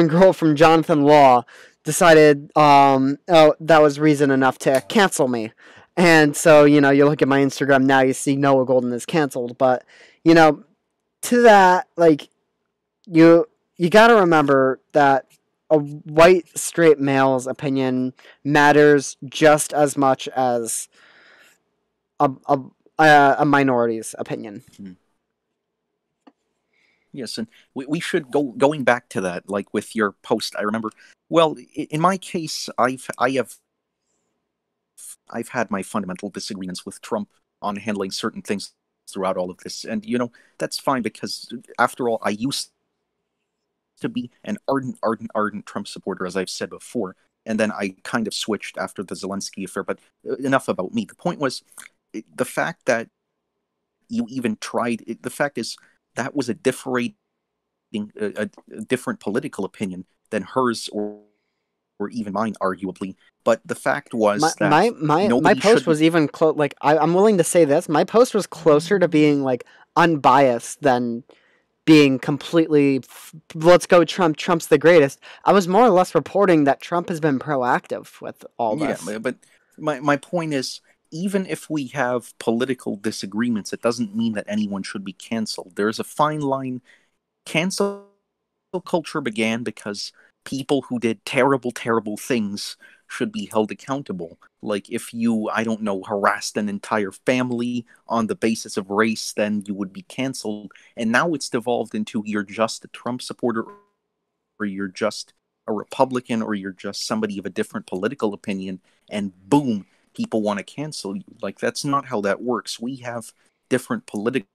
girl from Jonathan Law decided oh, that was reason enough to cancel me. And so you look at my Instagram now, you see Noah Golden is canceled. But to that, like, you got to remember that a white straight male's opinion matters just as much as a minority's opinion. Yes, and we should going back to that, like with your post. I remember. Well, in my case, I've had my fundamental disagreements with Trump on handling certain things throughout all of this, and that's fine because after all, I used to be an ardent Trump supporter, as I've said before, and then I kind of switched after the Zelensky affair. But enough about me. The point was the fact that you even tried. The fact is that was a different political opinion than hers or even mine, arguably. But the fact was that my post was even close. Like I'm willing to say this. My post was closer to being like unbiased than being completely let's go Trump. Trump's the greatest. I was more or less reporting that Trump has been proactive with all this. Yeah, but my point is, even if we have political disagreements, it doesn't mean that anyone should be canceled. There's a fine line. Cancel culture began because people who did terrible, terrible things should be held accountable. Like if you, I don't know, harassed an entire family on the basis of race, then you would be canceled. And now it's devolved into you're just a Trump supporter, or you're just a Republican, or you're just somebody of a different political opinion, and boom, people want to cancel you. Like that's not how that works. We have different political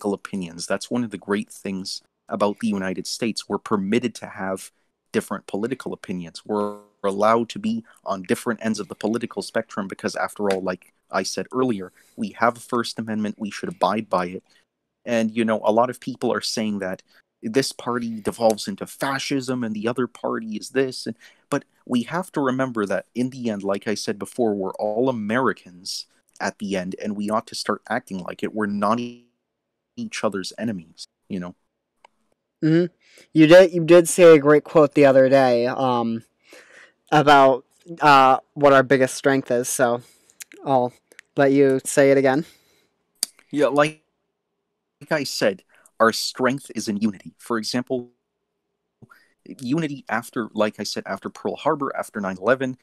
opinions. That's one of the great things about the United States. We're permitted to have different political opinions. We're allowed to be on different ends of the political spectrum because, after all, like I said earlier, we have a First Amendment. We should abide by it. And, a lot of people are saying that this party devolves into fascism and the other party is this. But we have to remember that in the end, like I said before, we're all Americans at the end, and we ought to start acting like it. We're not each other's enemies. Hmm. You did say a great quote the other day about what our biggest strength is. So I'll let you say it again. Yeah, like I said, our strength is in unity. For example, unity after, like I said, after Pearl Harbor, after 9/11,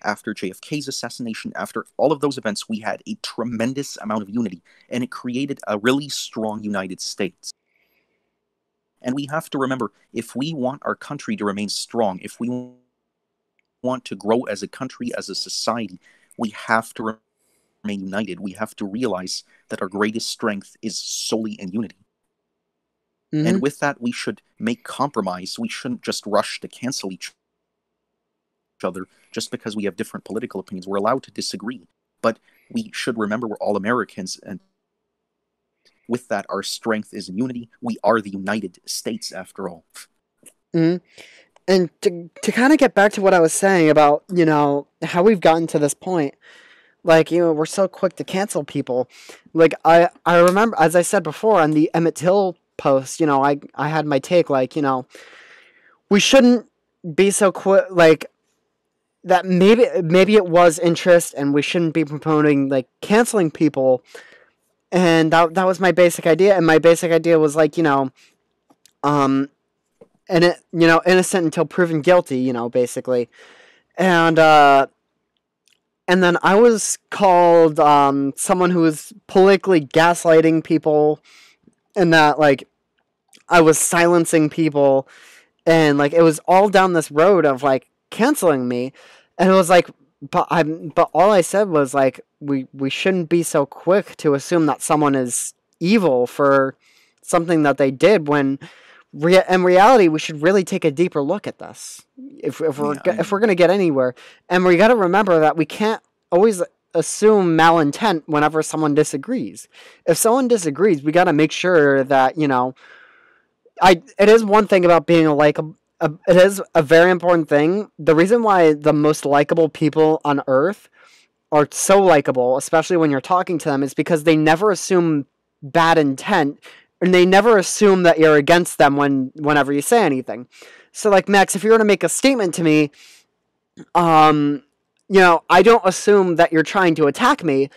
after JFK's assassination, after all of those events, we had a tremendous amount of unity, and it created a really strong United States. And we have to remember, if we want our country to remain strong, if we want to grow as a country, as a society, we have to remain united. We have to realize that our greatest strength is solely in unity. Hmm. And with that, we should make compromise. We shouldn't just rush to cancel each other just because we have different political opinions. We're allowed to disagree, but we should remember we're all Americans, and with that, our strength is in unity. We are the United States, after all. Hmm. And to kind of get back to what I was saying about, how we've gotten to this point, like, we're so quick to cancel people. Like, I remember, as I said before, on the Emmett Till post, I had my take, like, we shouldn't be so quick, like, that maybe it was interest and we shouldn't be promoting, like, canceling people. And that was my basic idea. And my basic idea was, like, um, and it, innocent until proven guilty, basically. And and then I was called someone who was politically gaslighting people, and that, like, I was silencing people, and, like, it was all down this road of, like, canceling me. And it was like, but all I said was, like, we shouldn't be so quick to assume that someone is evil for something that they did, when in reality, we should really take a deeper look at this Yeah, if we're gonna get anywhere. And we got to remember that we can't always assume malintent whenever someone disagrees. If someone disagrees, we got to make sure that, it is one thing about being it is a very important thing. The reason why the most likable people on earth are so likable, especially when you're talking to them, is because they never assume bad intent, and they never assume that you're against them whenever you say anything. So, like, Max, if you were to make a statement to me, um, I don't assume that you're trying to attack me.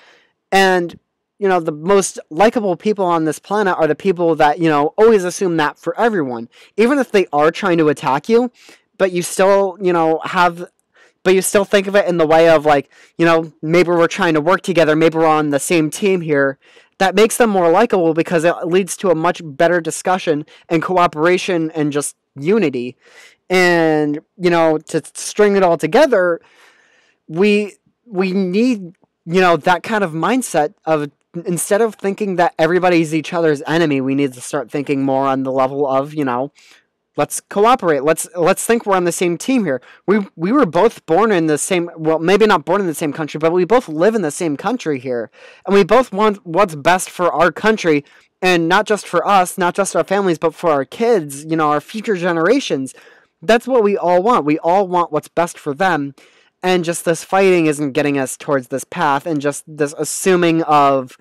And, the most likable people on this planet are the people that, always assume that for everyone. Even if they are trying to attack you, but you still, but you still think of it in the way of, like, maybe we're trying to work together, maybe we're on the same team here. That makes them more likable because it leads to a much better discussion and cooperation and just unity. And, to string it all together, we need, that kind of mindset of, instead of thinking that everybody's each other's enemy, we need to start thinking more on the level of, let's cooperate. Let's think we're on the same team here. We were both born in the same, well, maybe not born in the same country, but we both live in the same country here. And we both want what's best for our country, and not just for us, not just our families, but for our kids, our future generations. That's what we all want. We all want what's best for them. And just this fighting isn't getting us towards this path, and just this assuming of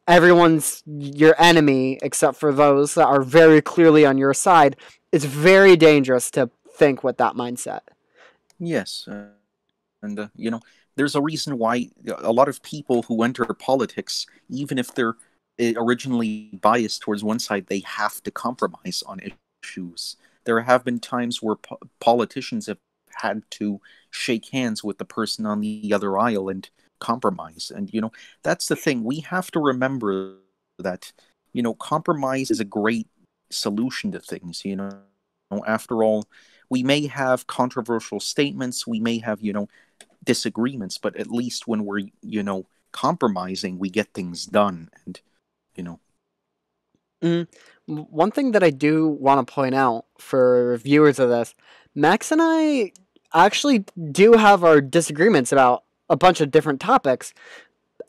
everyone's your enemy except for those that are very clearly on your side. It's very dangerous to think with that mindset. yes, and there's a reason why a lot of people who enter politics, even if they're originally biased towards one side, they have to compromise on issues. There have been times where politicians have had to shake hands with the person on the other aisle and compromise. And, that's the thing. We have to remember that, compromise is a great solution to things. After all, we may have controversial statements, we may have, disagreements, but at least when we're, compromising, we get things done. And, you know, Mm. One thing that I do want to point out for viewers of this, Max and I actually do have our disagreements about a bunch of different topics,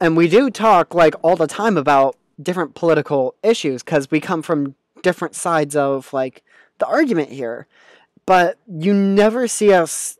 and we do talk like all the time about different political issues because we come from different sides of like the argument here. But you never see us,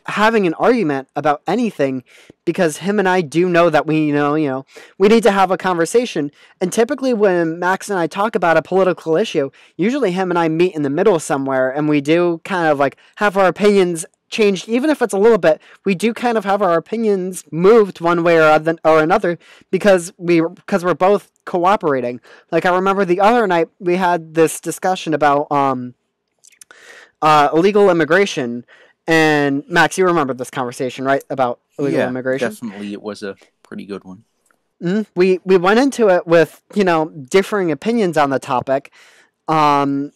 having an argument about anything because him and I do know that we need to have a conversation. And typically when Max and I talk about a political issue, usually him and I meet in the middle somewhere and we do kind of like have our opinions changed, even if it's a little bit. We do kind of have our opinions moved one way or another because we're both cooperating. Like I remember the other night we had this discussion about illegal immigration. And Max, you remember this conversation, right? About illegal yeah, immigration? definitely it was a pretty good one. We went into it with, differing opinions on the topic. And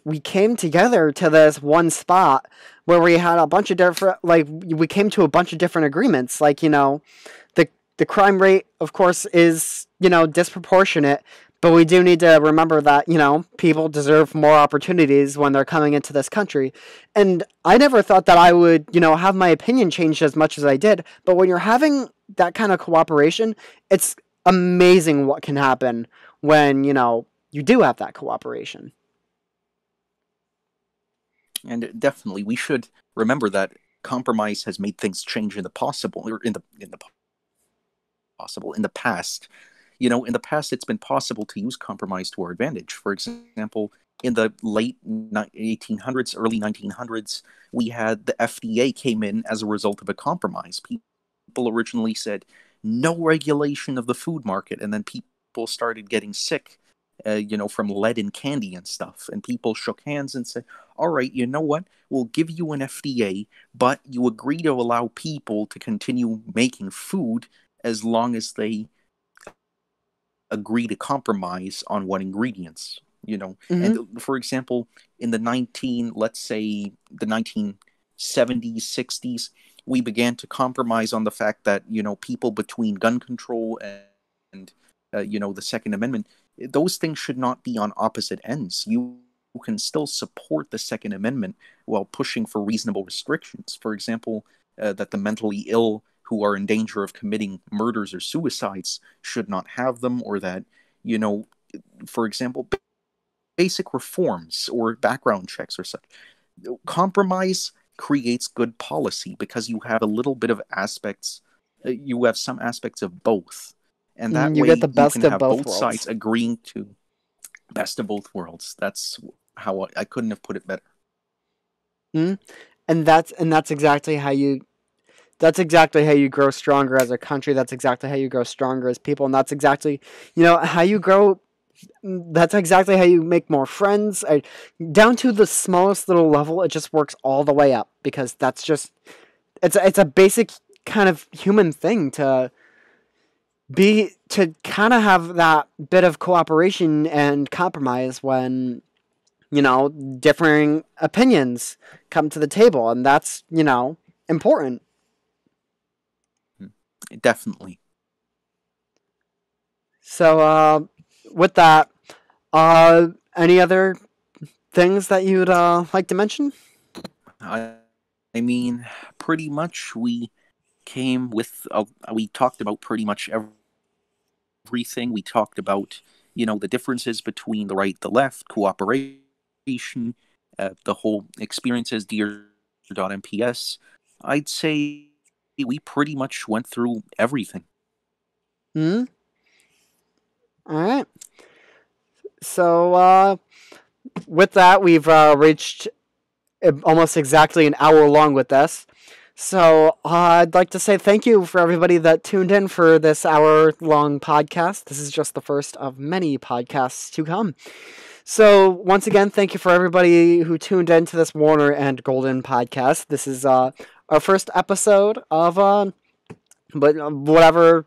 we came together to this one spot where we had a bunch of different, like, we came to a bunch of different agreements. Like, the crime rate, of course, is, disproportionate. But we do need to remember that, people deserve more opportunities when they're coming into this country. And I never thought that I would, have my opinion changed as much as I did. But when you're having that kind of cooperation, it's amazing what can happen when, you do have that cooperation. And definitely, we should remember that compromise has made things change in the possible, or in the past. In the past, it's been possible to use compromise to our advantage. For example, in the late 1800s, early 1900s, we had the FDA came in as a result of a compromise. People originally said no regulation of the food market, and then people started getting sick, from lead in candy and stuff. And people shook hands and said, all right, you know what? We'll give you an FDA, but you agree to allow people to continue making food as long as they agree to compromise on what ingredients, Mm-hmm. and for example, in let's say the 1970s, 60s, we began to compromise on the fact that, people between gun control and the Second Amendment, those things should not be on opposite ends. You can still support the Second Amendment while pushing for reasonable restrictions. For example, that the mentally ill who are in danger of committing murders or suicides should not have them, or that, for example, basic reforms or background checks or such. Compromise creates good policy because you have a little bit of aspects, you have some aspects of both. And that You get the way you best can of have both both sides worlds. agreeing to best of both worlds. That's how I couldn't have put it better. Mm-hmm. And that's exactly how you grow stronger as a country. That's exactly how you grow stronger as people, and that's exactly how you grow. That's exactly how you make more friends. Down to the smallest little level, it just works all the way up because that's just it's a basic kind of human thing to kind of have that bit of cooperation and compromise when differing opinions come to the table, and that's important. Definitely. So, with that, any other things that you'd like to mention? I, I mean, pretty much we talked about pretty much everything. We talked about, the differences between the right, the left, cooperation, the whole experiences, dear.mps. I'd say we pretty much went through everything. Hmm. All right. So, with that, we've reached almost exactly an hour long with this. So I'd like to say thank you for everybody that tuned in for this hour-long podcast. This is just the first of many podcasts to come. So once again, thank you for everybody who tuned in to this Warner and Golden podcast. This is our first episode of but whatever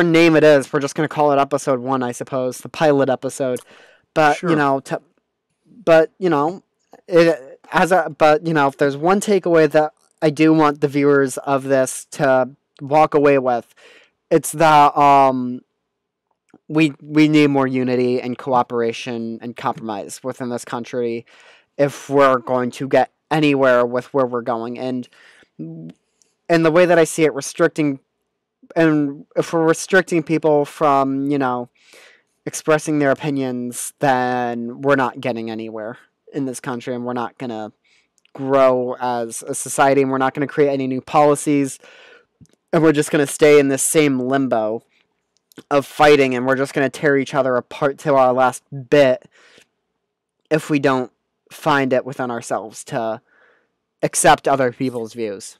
name it is, we're just gonna call it episode 1, I suppose, the pilot episode. But Sure. but if there's one takeaway that I do want the viewers of this to walk away with, it's that we need more unity and cooperation and compromise within this country if we're going to get anywhere with where we're going. And the way that I see it, if we're restricting people from expressing their opinions, then we're not getting anywhere in this country, and we're not gonna grow as a society, and we're not going to create any new policies, and we're just going to stay in this same limbo of fighting, and we're just going to tear each other apart to our last bit if we don't find it within ourselves to accept other people's views.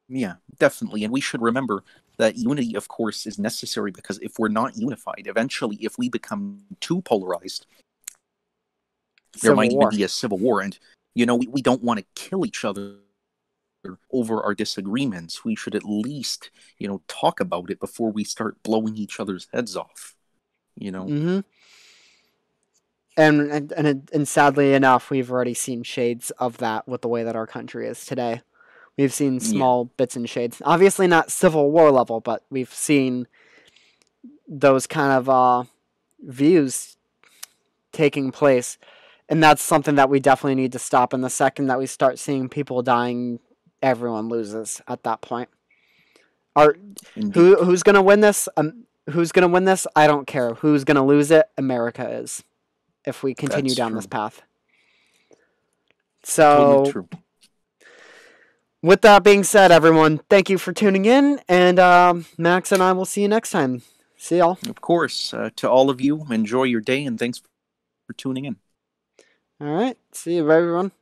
Yeah, definitely. And we should remember that unity, of course, is necessary, because if we're not unified, eventually, if we become too polarized, there might even be a civil war. And, we don't want to kill each other over our disagreements. We should at least, talk about it before we start blowing each other's heads off, Mm-hmm. And sadly enough, we've already seen shades of that with the way that our country is today. We've seen small bits and shades. Obviously not Civil War level, but we've seen those kind of views taking place. And that's something that we definitely need to stop. And the second that we start seeing people dying, everyone loses at that point. Who's going to win this? Who's going to win this? I don't care. Who's going to lose it? America is, if we continue down this path. So, totally true. With that being said, everyone, thank you for tuning in. And Max and I will see you next time. See y'all. Of course. To all of you, enjoy your day, and thanks for tuning in. All right. See you, everyone.